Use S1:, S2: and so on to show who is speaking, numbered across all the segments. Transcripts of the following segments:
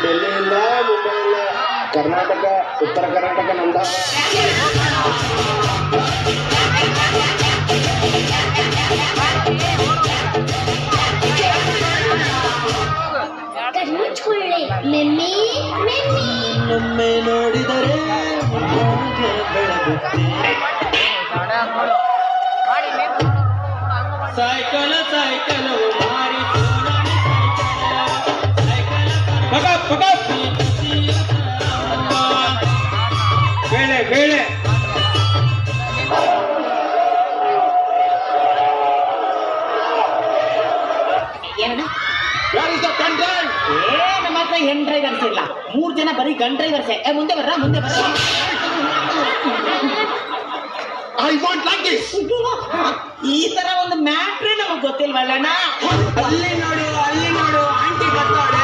S1: ಡೆಲ್ಲಿ ಇಲ್ಲ ಮುಂಬೈ ಇಲ್ಲ ಕರ್ನಾಟಕ ಉತ್ತರ ಕರ್ನಾಟಕ ನಮ್ದ
S2: ಒಮ್ಮೆ ನೋಡಿದರೆ ಸೈಕಲ್ ಸೈಕಲ್ ಮಾರಿ
S1: ಬೇಳೆ ಬೇಳೆ
S3: ನಮ್ಮ ಹತ್ರ ಹೆಣ್ ಡ್ರೈವರ್ಸ್ ಇಲ್ಲ, 3 ಜನ ಬರೀ ಗನ್ ಡ್ರೈವರ್ಸೇ. ಮುಂದೆ ಬರ್ರ ಮುಂದೆ ಬರ್ರ.
S1: I want like this.
S3: ಈ ತರ ಒಂದು ಮ್ಯಾಟ್ರೇ ನಮಗ್ ಗೊತ್ತಿಲ್ವಲ್ಲಣ್ಣ.
S2: ಅಲ್ಲಿ ನೋಡು ಆಂಟಿ ಬರ್ತಾಳೆ.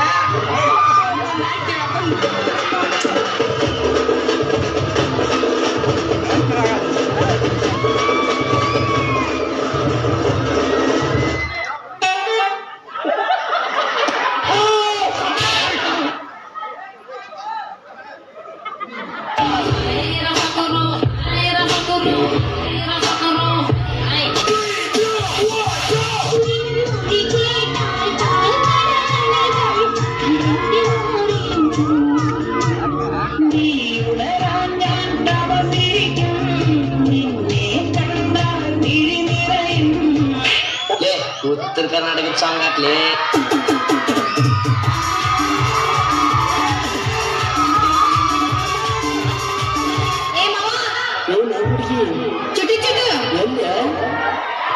S3: ಉತ್ತರ ಕರ್ನಾಟಕದ ಸಾಂಗ್ ಹಾಕ್ಲಿ.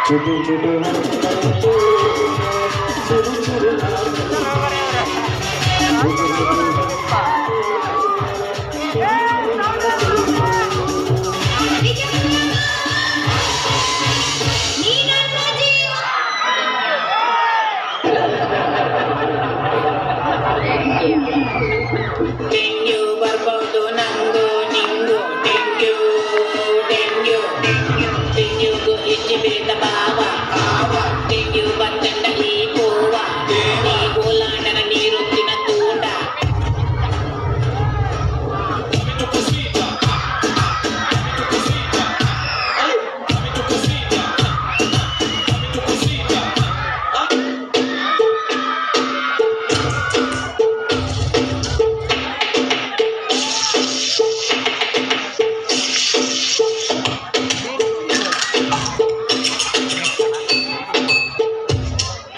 S2: ಚುಟು
S3: ಡೆಂಗ್ಯೂ ಬರ್ಬೋದು ನಂಗು ನಿಂಗು. ಡೆಂಗ್ಯೂಗೂ ಹೆಚ್ಚು ಬೇಡ ಬಾವ. ಡೆಂಗ್ಯೂ ಬಂದಂಡ ಈ ಗೋವ ಈ ಗೋಲಾಂಡನ ನೀರೊತ್ತಿನ ತೂಂಡ.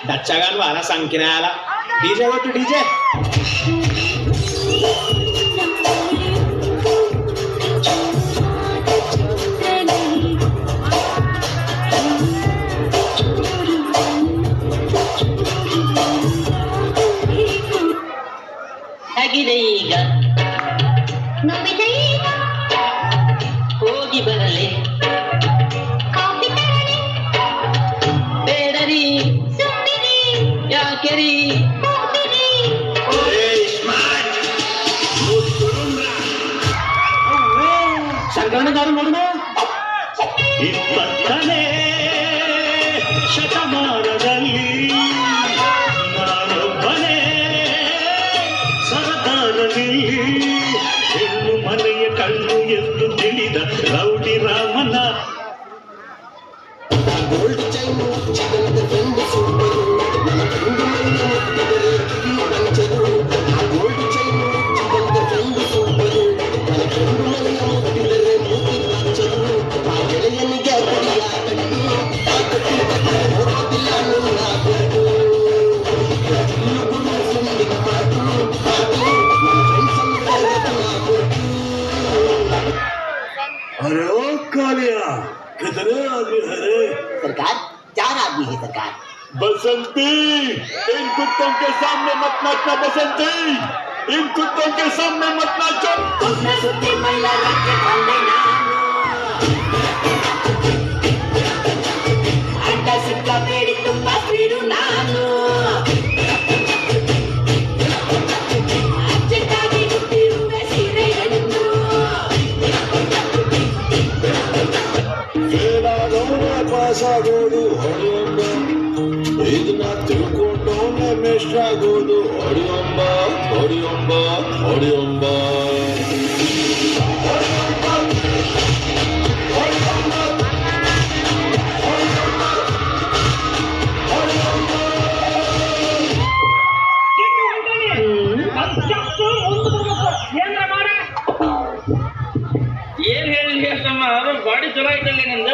S1: दच्चागान वाला सांगकीने आला. डीजे हो तू डीजे.
S3: ಆಗಿದೆ ಈಗ ಹೋಗಿ ಬರಲಿ ಬೇಡರಿ ಯಾಕೆರಿ ಸಂಕ್ರಮಣಗಾರು ನೋಡೋಣ.
S4: 20ನೇ ಶತಮಾನದಲ್ಲಿ ನಾನೊಬ್ಬನೇ ಸರದಾರಲಿ ಹೆಣ್ಣು ಮನೆಯ ಕಣ್ಣು ಎಂದು ತಿಳಿದ ರೌಡಿ ರಾಮನ
S2: ಗೋಲ್ಡ್ ಚೈನು ಚಿನ್ನದ ಬೆಂಡು ಸುಬ್ಬರು ನನ್ನ ಫ್ರೆಂಡು ಮುಟ್ಟಿದರೆ ಕಿವಿ ಪಂಚರು. ಗೋಲ್ಡ್ ಚೈನು ಚಿನ್ನದ ಬೆಂಡು ಸುಬ್ಬರು ನನ್ನ ಫ್ರೆಂಡು ಮುಟ್ಟಿದರೆ ಮೂತಿ ಪಂಚರು. ಆ ಗೆಳೆಯನಿಗೆ ಕುಡಿಯ ಕಟ್ಟಿ ಆ ಕಟ್ಟಿ ಹೋಗೋದಿಲ್ಲ ನನ್ನ ಬಿಟ್ಟು ಗುರು ಸುಂದಿನ ಮಾತು ಮಾತು ನನ್ನ ಫ್ರೆಂಡ್ಸ್
S4: अरे ओ कालिया कितने आदमी है रे?
S3: सरकार 4 आदमी है सरकार.
S4: बसंती इन कुत्तों के सामने मत नाचना. बसंती इन कुत्तों के सामने मत नाचो.
S2: ಪಾಸ್ ಆಗೋದು ಹೊಡೆಯೊಂಬ ಇದನ್ನ ತಿಳ್ಕೊಂಡವನೇ ಮೇಷ್ಟ್ರ ಆಗೋದು ಹೊಡೆಯೊಂಬ ಹೊಡೆಯೊಂಬ ಹೊಡೆಯೊಂಬ
S3: ಏನ್ ಹೇಳಿ ಗಾಡಿ ಚಲೋ ಐತಲ್ಲ ನಿಂದ